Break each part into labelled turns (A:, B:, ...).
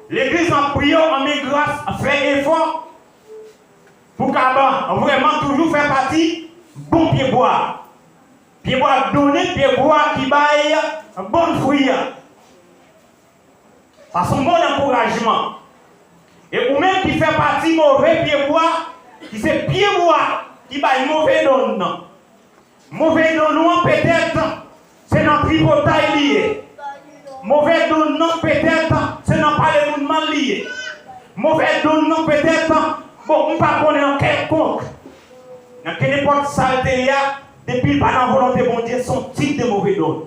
A: L'église en priant, en met grâce, fait effort pour qu'Abba vraiment toujours faire partie bon pied bois. Pied bois donné, pied bois qui baille un bon fruit. Ça c'est un bon encouragement. Et ou même qui fait partie mauvais pied bois, qui c'est pied bois qui baille mauvais donne. Mauvais donne peut-être c'est notre tripotaille lié. Mauvais donnant peut-être, c'est non pas les mouvements liés. Mauvais donnant peut-être, bon, on ne peut pas connaître en quelconque. Dans quelle époque saleté, depuis par la volonté de mon Dieu, son type de mauvais donnant.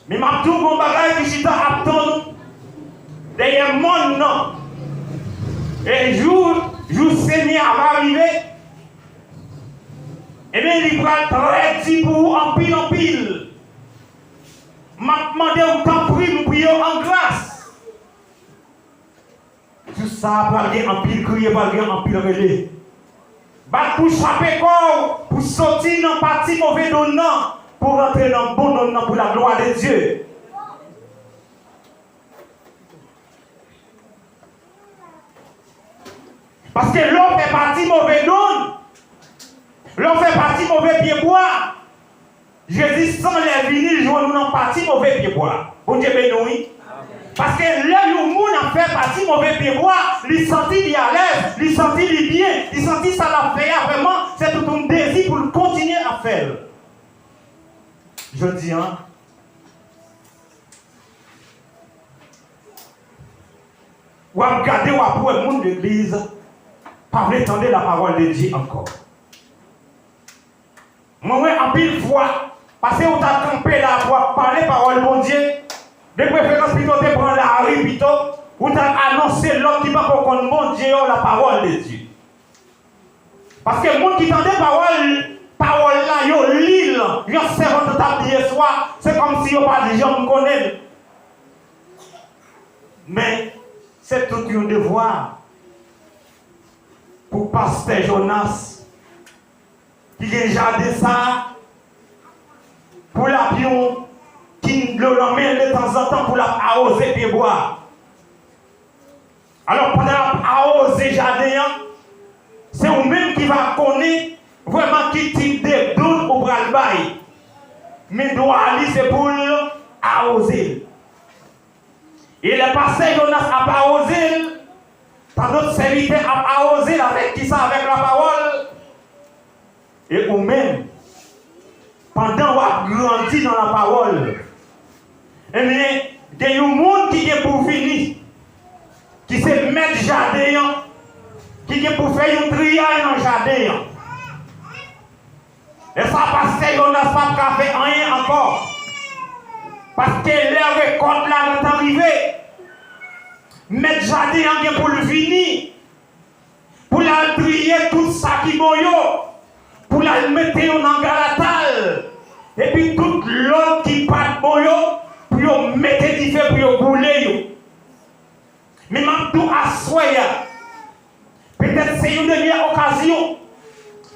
A: Mais ma tout mon bagage qui est attendre derrière mon nom. Et jour Seigneur va arriver, et bien il va très dit pour en pile. M'a demandé autant prie, nous prions en grâce. Tout ça, parler en pile, crier, parler en pile, relais. Bat pour choper corps, pour sortir dans le parti mauvais donnant, pour rentrer dans le bon donnant pour la gloire de Dieu. Parce que l'homme fait partie mauvais don, l'homme fait partie mauvais pied bois. Jésus sans les vinyles, joue nous dans partie mauvais pied bois. Bon Dieu béni. Parce que là, le monde a fait partie mauvais pied bois, il sentit à l'aise, il sentit bien, il sentit ça l'a fait vraiment, c'est tout un désir pour continuer à faire. Je dis, hein. Ou à regarder ou à pour le monde de l'église, pas entendre la parole de Dieu encore. Moi, en pile fois, parce que vous avez campé là pour parler parole de mon Dieu, de préférence plutôt de prendre la rue plutôt, vous avez annoncé l'homme qui va pour qu'on bon Dieu la parole de Dieu. Parce que le monde qui entend parole là, yo l'île, yo servant de table hier soir, c'est comme si yo pas de gens me connaissent. Mais c'est tout un devoir pour pasteur Jonas qui est déjà de ça pour l'avion qui le ramène de temps en temps pour la arroser pied bois. Alors pendant la arroser jardin, c'est vous-même qui va connaître vraiment qui type de doute au bras le bail. Mais doit aller c'est pour arroser. Et le pasteur Jonas a pas arrosé, tant d'autres serviteurs a arrosé avec qui ça avec la parole. Et vous-même, pendant que vous avez grandi dans la parole, eh bien, il y a un monde qui est pour finir, qui se met jardin, qui est pour faire un triage dans le jardin. Et ça, parce que on n'a pas fait rien encore. Parce que les récoltes là sont arrivées. Mettre jardin pour le finir, pour la trier tout ça qui est bon. Pour la mettre en galatal. Et puis tout l'autre qui part bon pour mettre du feu pour rouler. Mais même tout à soya. Peut-être c'est une dernière occasion.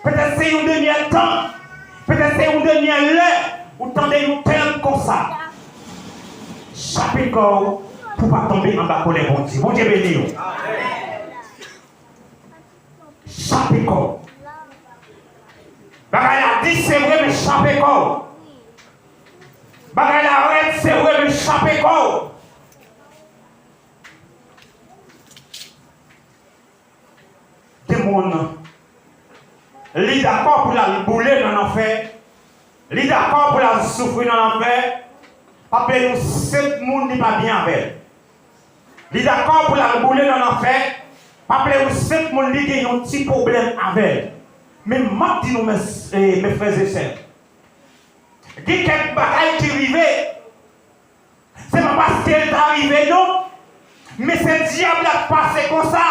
A: Peut-être c'est une dernière temps. Peut-être c'est une dernière heure. Ou tendez nous tel comme ça. Chaper corps pour ne pas tomber en bas pour les bons Dieu. Bon Dieu béni. Chaper corps. Bagay a dit c'est vrai mais chaper corps. Bagay la arrête c'est vrai mais chaper corps. Des gens, ils sont d'accord pour la bouler dans l'enfer. Ils sont d'accord pour la souffrir dans l'enfer. Appelez-nous 7 personnes qui pas bien avec. Ils sont d'accord pour la bouler dans l'enfer. Appelez-nous 7 personnes qui ont un petit problème avec. Mais moi, dis-nous, mes frères et sœurs, il y a quelques bagailles qui arrivent. Ce n'est pas parce qu'elle est arrivée, non. Mais ce diable a passé comme ça.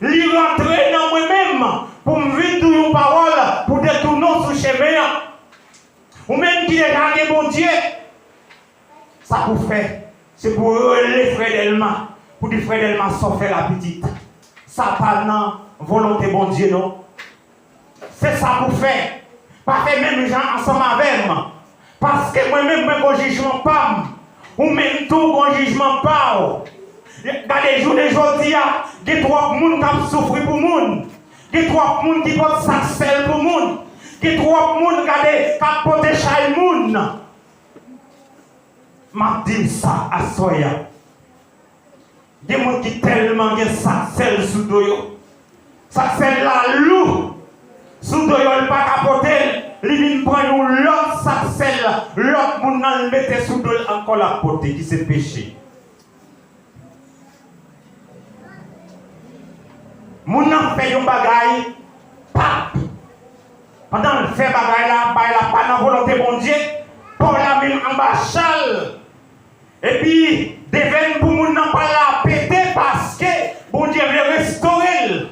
A: Il rentre dans moi-même pour me vivre toute une parole, pour détourner ce chemin. Ou même qui est gardé, bon Dieu. Ça pour faire, c'est pour les frères d'Elma. Pour les frères d'Elma sauver la petite. Ça pas dans volonté, bon Dieu, non. C'est ça pour faire. Pas faire même les gens ensemble avec moi. Parce que moi-même, mon jugement pas. Ou même tout mon jugement pas. Regardez, jour de aujourd'hui, il y a trop de monde qui souffre pour le monde. Il y a trop de monde qui porte sac sel pour le monde. Il y a trop de monde qui porte chai le monde. Je dis ça à Soya. Il y a des gens qui tellement de sac sel sous le sac sel là, loup. Sous le il pas capoter. Il vient prendre l'autre sac sel. L'autre monde le mettre sous le encore la poter qui c'est péché. Moun nan fait un bagay, pap. Pendant le fait bagay là, pas dans volonté bon Dieu, pour la même en bas chal. Et puis, devine pour moun nan pas la péter parce que bon Dieu veut restaurer.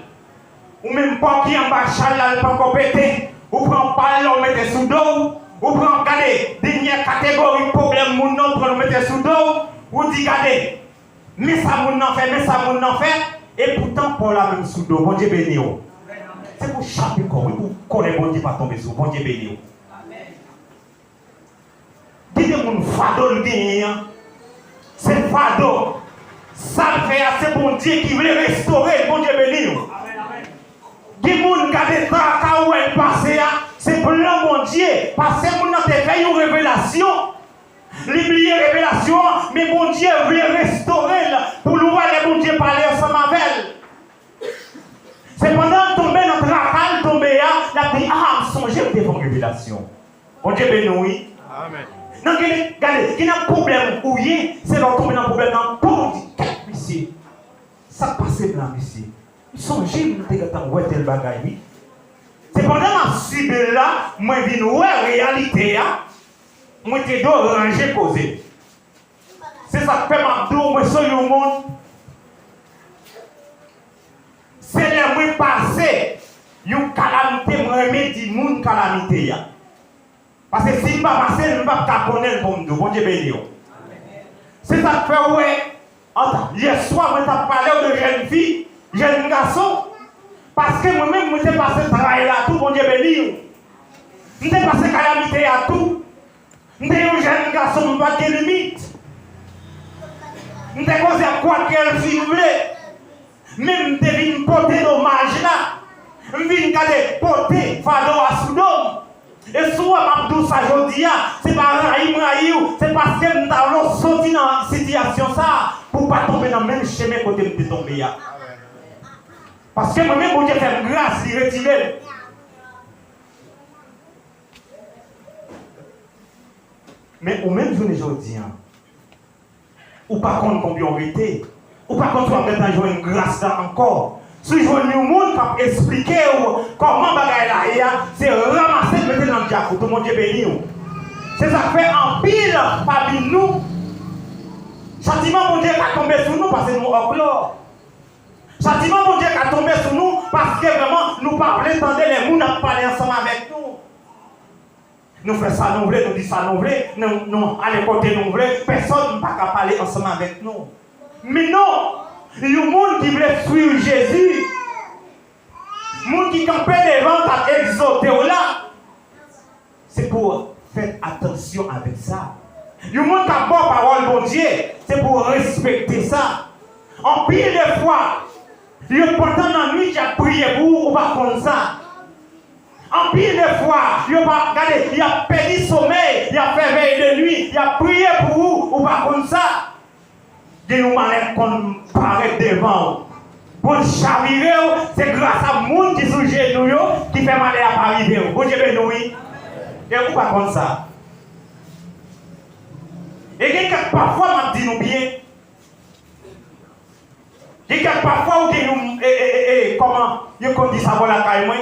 A: Ou même pas qui en bas chal là, pas encore péter. Ou prend pas là, mettre sous dos. Ou prend regarder, dernière catégorie de problème moun nan pour mettre sous dos. Ou dit regardez, mais ça moun nan fait, mais ça moun nan fait. Et pourtant, pour la même sous dos, bon Dieu béni. C'est pour chaper comme pour connaître bon Dieu pas tomber sous, bon Dieu béni. Dites mon fado le gagne. C'est fado. Ça fait assez bon Dieu qui veut restaurer, bon Dieu béni. Dites mon garder ça quand elle passe, c'est pour le bon Dieu. Parce que mon a fait une révélation. L'oublier révélation, mais bon Dieu veut restaurer pour le voir les bon Dieu parler ensemble avec elle. C'est pendant tomber dans le racal, tomber là, la dit ah, songez devant révélation. Bon Dieu béni. Amen. Non, regardez, il y a un problème où c'est de tomber dans le problème dans pour dire ici. Ça passe là ici. Songez nous t'es où tel bagaille. C'est pendant ma cible là, moi je viens voir réalité moi, je dois ranger causer. C'est ça que fait ma doux, moi, sur le monde. C'est le mois passé, une calamité, moi, je dis, une calamité. Parce que si je ne pas passer, je ne vais pas connaître pour nous. Bon Dieu béni. C'est ça que fait, ouais. Hier soir, je parlé de jeunes filles, jeunes garçons. Parce que moi-même, je suis passé travail là, tout, bon Dieu béni. Je suis passé calamité à tout. Nous sommes un jeune garçon, pas de limite. Nous sommes causé à quoi qu'elle filme. Même nous devons porter dommage là. Nous devons porter fardeau à Soudom. Et souvent, je dis ça aujourd'hui, c'est pas raïm, c'est parce que nous avons sorti dans cette situation pour ne pas tomber dans le même chemin que nous sommes tombés. Parce que moi-même, je fais grâce, il retire. Mais au même jour aujourd'hui, ou pas contre combien on était, ou pas contre on va jouer une grâce là encore. Si je vois un monde qui expliquer comment bagaille là, c'est ramasser mettre dans le diable, tout le monde est béni. C'est ça fait en pile parmi nous. Châtiment bon Dieu qui a tombé sur nous parce que nous hors gloire. Châtiment bon Dieu qui a tombé sur nous parce que vraiment nous parlons, tendez les gens nous parler ensemble avec nous. Nous faisons ça, nous voulons, nous disons ça, nous voulons, nous allons côté, nous voulons, personne ne peut pas parler ensemble avec nous. Mais non, il y a des gens qui veulent suivre Jésus. Les gens qui campent devant à exhorter là. C'est pour faire attention avec ça. Il y a des gens qui ont la parole de Dieu, c'est pour respecter ça. En pile de fois, il y a pourtant dans la nuit qui a prié pour vous, ou pas comme ça. En pile de fois, il a perdu sommeil, il a fait veille de nuit, il a prié pour vous, ou pas comme ça. Il nous malheur qu'on paraît devant. Pour chavirer, c'est grâce à monde qui sont genoux qui fait malheur à arriver. Vous avez oui. Et vous pas comme ça. Et quelqu'un parfois m'a dit nous bien. Quelqu'un parfois où nous comment il dit ça pour la caille moi.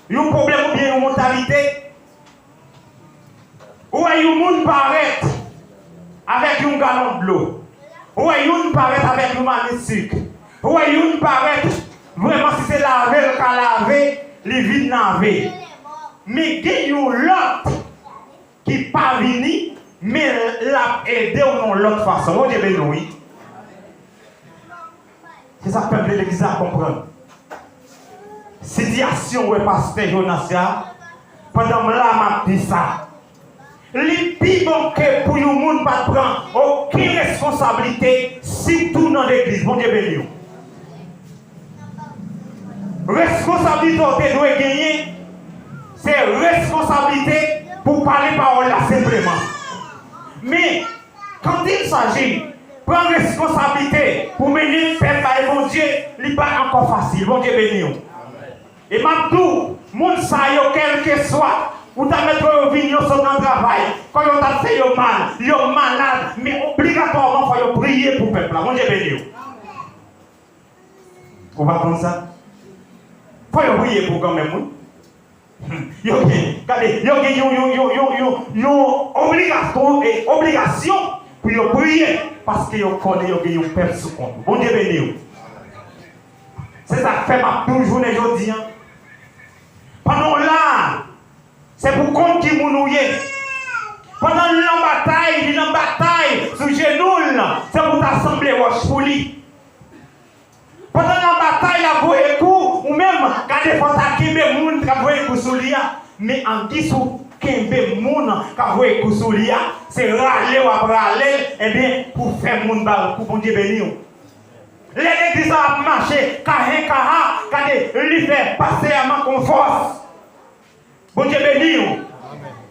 A: Il y a un problème ou bien une mentalité. Ou il y a un monde paraît avec un gallon de l'eau. Ou il y a un paraît avec un manne de sucre. Ou il y a un paraît vraiment si c'est lavé, le cas lavé, les vides lavé. Mais il y a l'autre qui n'est pas venu, mais l'a aidé ou non l'autre façon. Vous avez béni. C'est ça que le peuple de l'Église a comprendre. Situation où pasteur Jonas, pendant que je dis ça, les plus bon que pour nous, monde pas prendre aucune responsabilité, surtout dans l'église. Bon Dieu béni. Responsabilité que doit gagner, c'est responsabilité pour parler parole là simplement. Mais quand il s'agit de prendre responsabilité pour mener le peuple par bon Dieu, il n'est pas encore facile. Bon Dieu béni. Et maintenant, moun sa yo quel que soit, ou ta mettre au vignon sur un travail, quand on t'a fait yo mal, yo malade, mais obligatoirement il faut prier pour le peuple. Bon Dieu béni. On va prendre ça. Il faut prier pour quand même. Yo obligation pour yo prier parce que yo connaît yo un peuple sous compte. Bon Dieu béni. C'est ça que fait ma toujours les aujourd'hui. Pendant là, c'est pour compte qui mounouye. Pendant la bataille, sur genoux, c'est pour t'assembler roche pour lui. Pendant la bataille, la voix écoute, ou même quand il faut t'acquérir moun qui voit écoute sur lui, mais en qui sous kembe moun qui voit écoute sur lui, c'est râler ou râler, et bien pour faire moun bal, pour bon Dieu béni. L'église a marché, quand il fait passer à ma confort. Bon Dieu béni.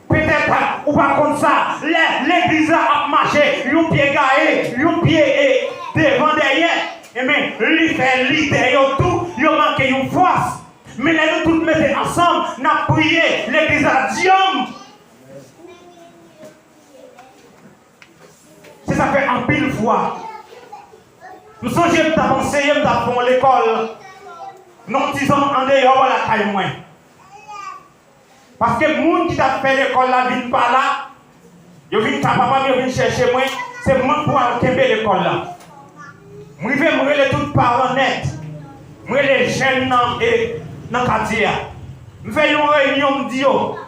A: Peut-être, ou pas comme ça, l'église a marché, un pied gaé, un pied devant derrière. Et bien, il fait l'idée, tout, il manque une force. Mais nous tous mettons ensemble, nous avons prié, l'église a dit. C'est ça fait en pile fois. Nous sommes avancés, nous avons l'école. Nous disons en dehors de la caille moins. Parce que les gens qui ont fait l'école là ne viennent pas là. Ils viennent à papa, ils viennent chercher moi. C'est moi pour aller l'école là. Je vais me tous les parents nets. Je vais les jeunes dans le quartier. Je fais une réunion, je dis,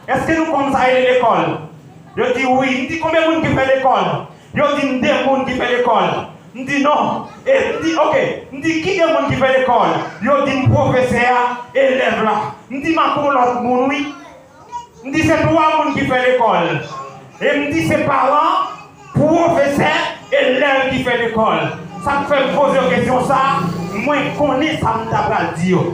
A: est-ce que nous commençons à aller à l'école? Je dis oui. Je dis combien de gens qui font l'école? Je dis 2 gens qui font l'école. Je dis non. Et je dis ok. Je dis qui est le monde qui fait l'école? Je dis professeur, élève là. Je dis ma pour l'autre monde, oui. Je dis c'est 3 personnes qui font l'école. Et je dis c'est parents, professeurs, élèves qui font l'école. Ça me fait poser une question ça. Moi je connais ça, je vais dire.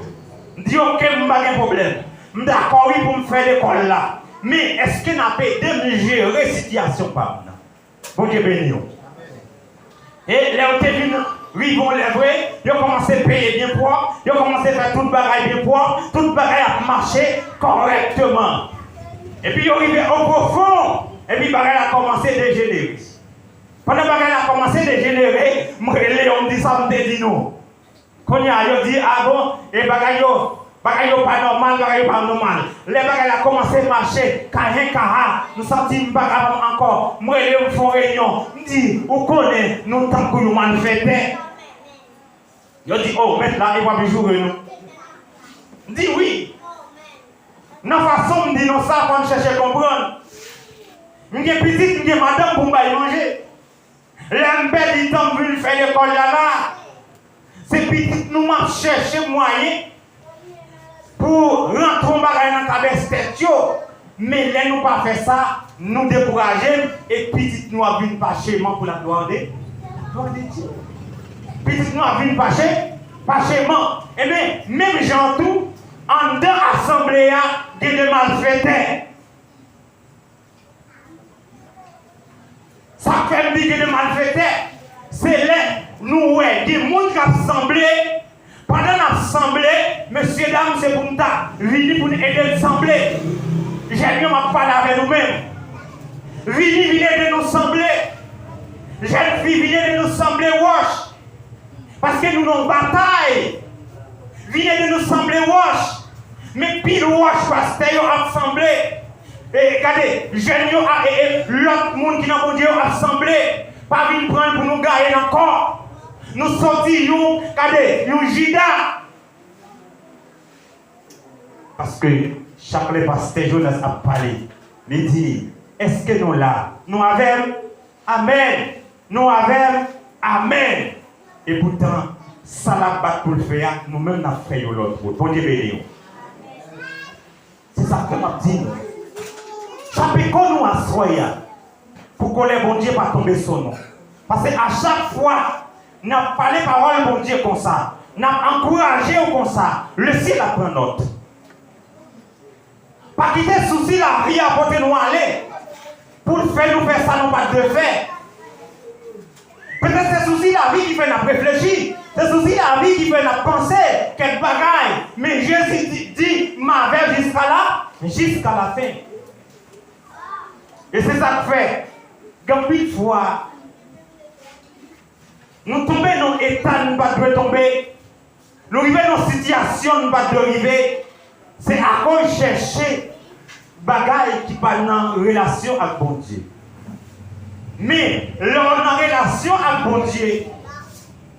A: Je dis ok, je n'ai pas de problème. Je suis d'accord oui pour me faire l'école là. Mais est-ce qu'on a pu gérer la situation par là? Bon Dieu béni. Et là où tu es venu, ils vont lever, ils ont commencé à payer bien propre, ils ont commencé à faire tout le bagage bien propre, tout le bagage a marché correctement. Et puis ils sont arrivés au profond, et puis le bagage a commencé à dégénérer. Pendant que le bagage a commencé à dégénérer, moi on me dit ça, me dit nous. Quand il a dit ah bon, et le bagage pas normal, bagage pas normal. Les bagages a commencé à marcher, nous sentis bagage encore. Moi je fais une réunion, je dis, vous connaissez, nous tant que nous manifestons. Je dis, oh, maintenant il va me jouer nous. Je dis oui. Dans la façon de dire ça, quand je cherche à comprendre. Je suis petite, je suis madame pour me manger. L'embelle, il tombe venu faire l'école là-bas. C'est petit, nous m'avons cherché moyen pour rentrer dans la tête, mais là nous pas fait ça, nous décourager et petit nous avons une pâchement pour la gloire de Dieu. Petit nous avons une pâchement. Et bien, même gens tout, en deux assemblées, il y a des malfaiteurs. Ça fait me dire que des malfaiteurs, c'est là, nous, ouais, des gens qui assemblés. Pendant l'assemblée, messieurs, dames, c'est pour nous venir pour nous aider l'assemblée. J'ai mieux m'a parlé avec nous-mêmes. Venez de nous sembler. Jeune fille, venez de nous sembler wash. Parce que nous avons bataille. Venez de nous sembler wash. Mais pile wash, parce que nous avons assemblé. Et regardez, jeunes et l'autre monde qui n'a pas Dieu assemblé. Pas venir prendre pour nous gagner encore. Nous sortions, regardez, nous Jida. Parce que chaque pasteur Jonas a parlé. Il dit, est-ce que nous là, nous avons Amen. Nous avons Amen. Et pourtant, ça l'a pas pour le faire, nous-mêmes nous avons fait l'autre. Bon Dieu béni. C'est ça que m'a dit. Ça peut qu'on nous assoya pour que les bon Dieu pas tomber sur nous. Parce qu'à chaque fois, nous avons parlé parole bon Dieu comme ça. Nous avons encouragé comme ça. Le ciel a pris note. Pas quitter souci la vie à porter nous aller. Pour faire nous faire ça, nous pas de faire. Peut-être c'est souci la vie qui fait nous réfléchir. C'est souci la vie qui fait nous penser quelques bagailles. Mais Jésus dit, ma vie jusqu'à là, jusqu'à la fin. Et c'est ça que fait. Combien de fois, nous tombons dans l'état, nous ne pouvons pas tomber. Nous arrivons dans une situation, nous ne pouvons pas arriver. C'est à cause de chercher des bagailles qui parlent en relation avec bon Dieu. Mais, en relation avec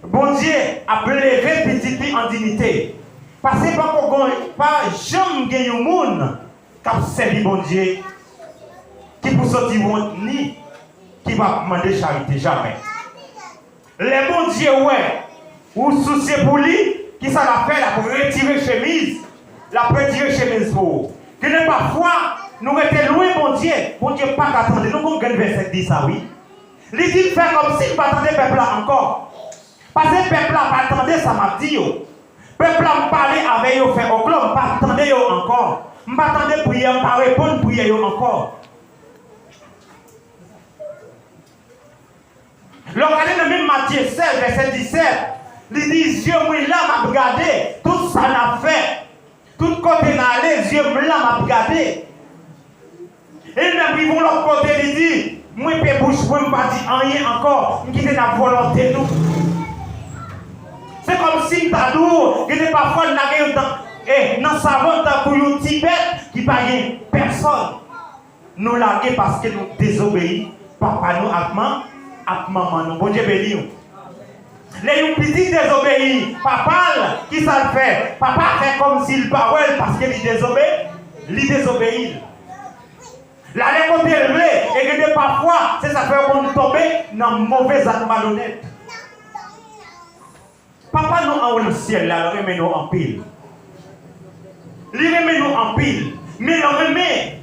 A: bon Dieu a levé petit peu en dignité. Parce que pas jamais gagner un monde qui a servi bon Dieu, qui pour sortir ni qui va demander charité, jamais. Les bons Dieu, ouais, ou soucier pour lui, qui ça l'a fait là pour retirer chemise, la retirer chemise pour. Que n'est pas foi, nous étions loin, bon Dieu pas qu'attendre. Nous avons un verset dit ça, oui. Il dit faire comme si nous attendait le peuple là encore. Parce que le peuple là pas attendait ça m'a dit. Le peuple là me parlait avec eux, fait au club, pas attendait encore. Je pas attendais prier, je pas répondre prier encore. Regardez dans même Matthieu 16, verset 17. Il dit, Dieu moi là m'a regardé, tout ça n'a fait. Tout côté n'a allé, Dieu moi là m'a regardé. Et même ils vont l'autre côté, il dit, moi je bouche, moi je ne pas dire rien encore, je quitte la volonté nous. C'est comme si tu as dit, il n'est pas fort dans sa vente pour un Tibet qui ne paye personne. Nous larguer parce que nous désobéissons. Papa nous à maman nous. Bon Dieu béni. Les petits désobéissent. Papa, qui ça le fait? Papa fait comme s'il parle parce qu'il désobéit. Il désobéit. La récolte est élevée et que parfois, c'est ça fait qu'on tombe dans une mauvaise acte malhonnête. Papa nous en le ciel, là, il remet nous en pile. Il remet nous en pile. Mais il remet,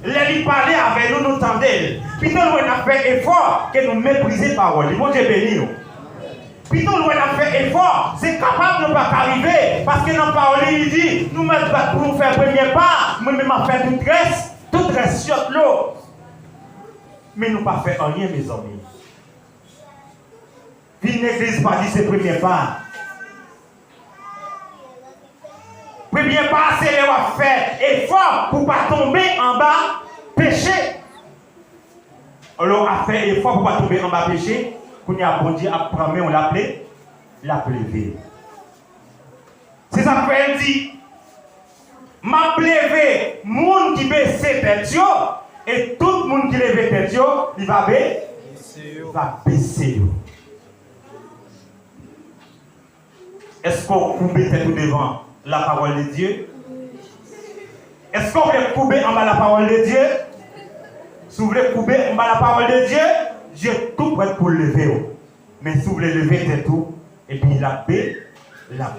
A: il parler avec nous, nous tendez. Puis nous avons fait effort que nous mépriser la parole. Bon Dieu béni. Puis nous avons fait effort, c'est capable de ne pas arriver. Parce que dans la parole, il dit, nous mettons pour nous faire premier pas, nous-mêmes à faire toute reste sur l'eau. Mais nous pas fait rien, mes amis. Puis l'église pas dit c'est premier pas. Premier pas, c'est de faire effort pour ne pas tomber en bas péché. Alors, à faire effort pour ne pas tomber en bas péché, qu'on y a bon Dieu à prendre, on l'appelait la plébé. C'est ça qu'elle dit. Ma plébé, monde qui baisse tête, et tout le monde qui lève tête, il va baisser. Est-ce qu'on coupe tête devant la parole de Dieu? Est-ce qu'on veut couper en bas la parole de Dieu? Si vous voulez couper en bas la parole de Dieu, Dieu est tout prêt pour lever. Mais si vous voulez lever, c'est tout. Et puis la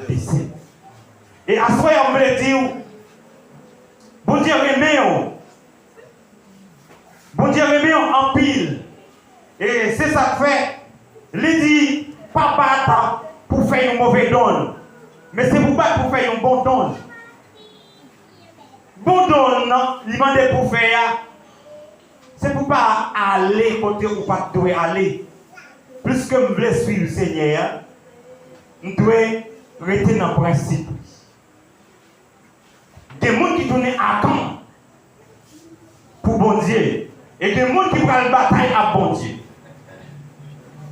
A: baisser. Et à ce moment, on veut dire, bon Dieu remet, bon Dieu remet en pile. Et c'est ça que fait. Il dit, pas battre pour faire une mauvaise donne. Mais c'est pour battre pour faire un bon don. Bon don, il demande pour faire. C'est pour pas aller côté où pas doit aller. Plus que je veux suivre le Seigneur, je dois rester dans le principe. Des gens qui tournent à camp pour bon Dieu. Et des gens qui prennent la bataille à bon Dieu.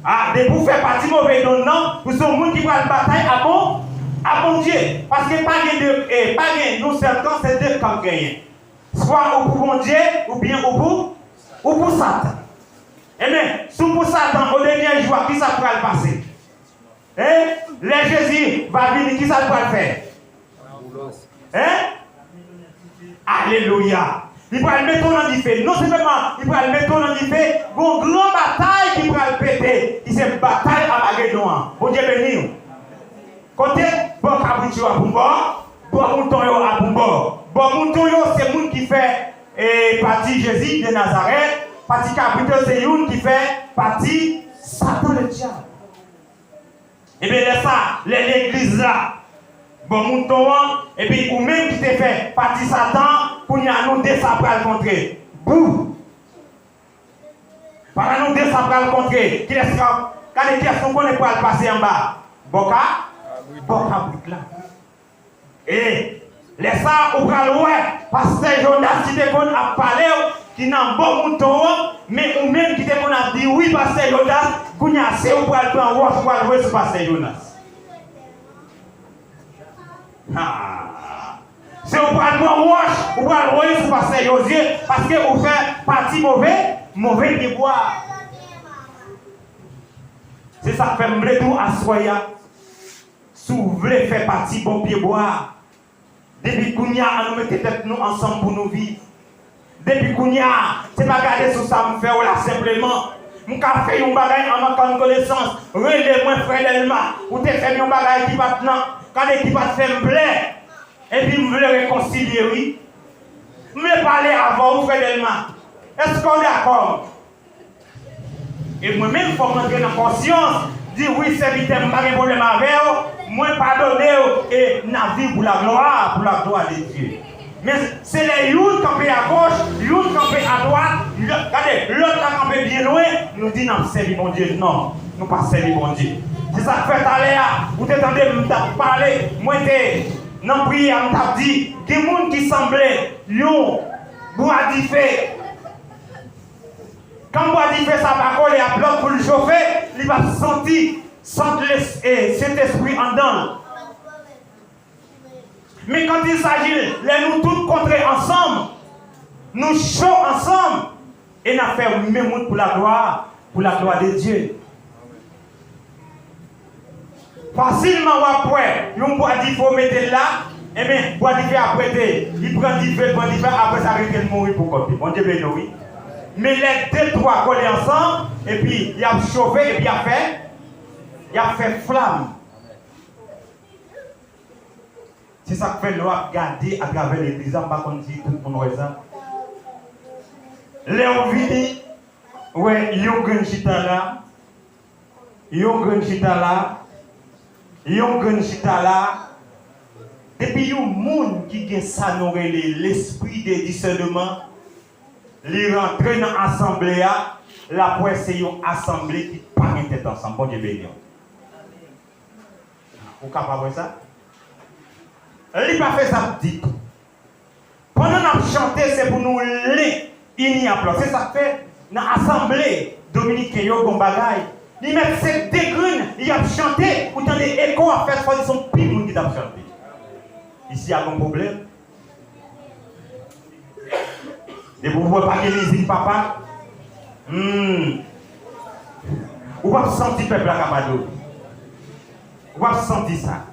A: Ah, des pour faire partie mauvais don, non, pour sont gens qui prennent la bataille à bon Dieu. Parce que pas de nous certains, c'est deux camps gagnés. Soit au pour bon Dieu, ou bien au pour Satan. Eh bien, sous pour Satan, au dernier jour, qui ça pourra le passer? Hein? Les Jésus va venir, qui ça pourra le faire? Hein? Alléluia. Il pourra le mettre dans le fait. Non seulement, il pourra le mettre dans le fait, une grande bataille qui pourra le péter. C'est une bataille à Magédon. Bon Dieu béni. Côté, bon cabrito à Bumbo, bon mouton à Bumbo. Bon mouton, c'est le monde qui fait et partie Jésus de Nazareth, partie capital c'est une qui fait partie Satan le diable. Et bien là ça, l'église là, bon mouton, et puis ou même qui te fait partie Satan, pour nous nous descendre à le contrer. Bouh! Par nous descendre à le contrer. Qui est-ce quand les questions qu'on est pour le passer en bas? Boka? Boka là. Et laisse ça au bras loin, parce que Jonas qui te qu'on a parlé, qui n'a bon mouton, mais ou même qui te qu'on a dit oui, parce que Jonas, qu'on a assez au bras loin, ou au bras loin, c'est parce que Jonas. C'est au bras loin, ou au bras loin, c'est parce que Josué, parce que vous faites partie mauvais de boire. C'est ça que fait me tout à soya. Si vous voulez faire partie bon pied boire. Depuis Kounia, nous mettons tête nous ensemble pour nous vivre. Depuis Kounia, c'est pas garder sur ça me faire là simplement. Mon café un bagage en manquant de connaissance. Relève-moi frère Delma. Ou t'es fait un bagage qui va maintenant. Quand l'équipe va te faire me plaire. Et puis, vous voulez réconcilier, oui. Vous voulez parler avant, frère Delma. Est-ce qu'on est d'accord? Et moi-même, il faut rentrer dans la conscience. Dire oui, c'est vite, je n'ai pas de problème avec vous. Moi, pardonner et la vie pour la gloire de Dieu. Mais c'est les youths campés à gauche, les youths campés à droite. Regardez, l'autre là campé bien loin, nous dit non, c'est mon Dieu. Non, nous pas servir mon Dieu. C'est ça que fait aller là. Vous t'entendez me parler, moi, dans la prière, je dit, il y a des gens qui semblaient, bois d'ifé. Quand bois d'ifé, ça va coller à bloc pour le chauffer, il va sentir cet esprit en dedans. Mais quand il s'agit de nous tous contrer ensemble, nous chauds ensemble, et nous faisons même monde pour la gloire de Dieu. Facilement, après, on boit d'ifé, faut mettre là, et bien, bois d'ifé après, il prend d'ifé, après ça arrive de mourir pour côté. Bon Dieu béni, oui. Mais les deux, trois collés ensemble, et puis il a chauffé, et puis il a fait flamme. C'est ça que fait l'eau à garder à travers l'église, on va dire tout le monde ça. Léon Vini, ouais, il y a un grand chita là, depuis il y a un monde qui a ça, l'esprit de discernement, il rentre dans l'assemblée, la pointe c'est une assemblée qui parle tête ensemble. Bon Dieu béni. Vous êtes capable de ça? Il n'a pas fait ça dit. Pendant que nous chantons, c'est pour nous les unis à place. C'est ça que fait dans l'assemblée dominicaine, il y a un bagage. Il met cette dégrune, il a chanté, ou dans les échos à faire, ils sont plus de qui a chanté. Ici, il y a un problème. Et vous ne voyez pas que musique, papa? Vous va sentir le peuple à Kabado. Vous va sentir ça.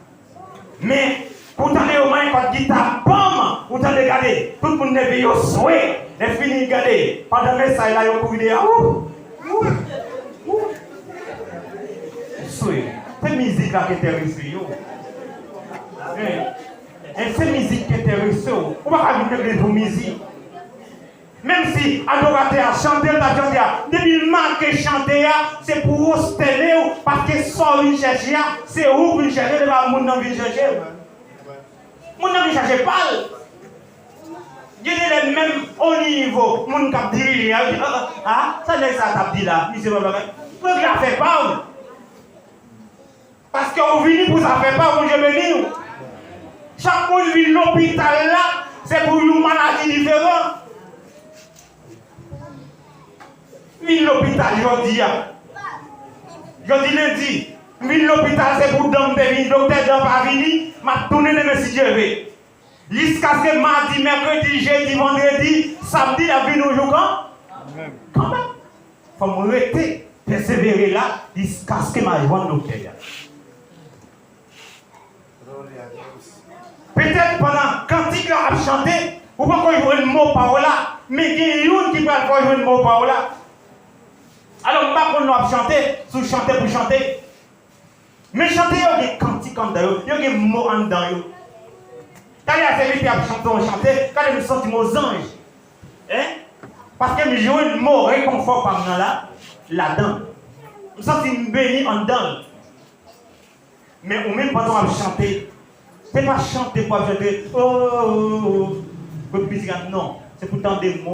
A: Mais, pour t'aller au moins, quand tu as pomme, vous t'allez regarder. Tout le monde est venu au souhait. Les filles regarder. Pendant que ça, il a eu un coup de souhait. C'est musique là qui est réussie. Et c'est musique qui est réussie. On va pas dire que c'est musique. Même si adorateur a chanté, depuis le mal que chanter, c'est pour vous steller, parce que sans une chercher, c'est où vous cherchez, le monde n'a vu chercher. Mon n'a vu chercher pas. Il y a les mêmes au niveau, mon cap dit, ça n'est ça t'a dit là, il ne la fait pas. Parce que vous venez pour ça fait pas, vous je bénis. Chaque fois que vient l'hôpital là, c'est pour une maladie différente. Vine l'hôpital, je dis lundi. Vine l'hôpital, c'est pour dame de venir. Docteur Jean pas venir. M'a tourné de si je vais. Jusqu'à ce que mardi, mercredi, jeudi, vendredi, samedi, la vie nous joue quand même. Il faut me rester, persévérer là, jusqu'à ce que ma joie nous quitte. Peut-être pendant cantique là à chanter, ou pas qu'on joue un mot par là, mais il y a une qui va jouer un mot par là. Alors, on va qu'on chanter, sous chanter pour chanter. Mais chanter, il y a des cantiques en dedans, il y a des mots en dedans. Quand il y a celui qui a chanté, on chantait, quand il me sent aux anges. Hein? Parce que j'ai un mot réconfort par là-dedans. Je sens qu'il me bénit en dedans. Mais au même pendant à chanter, c'est pas chanter pour chanter. Oh, non, c'est pourtant des mots.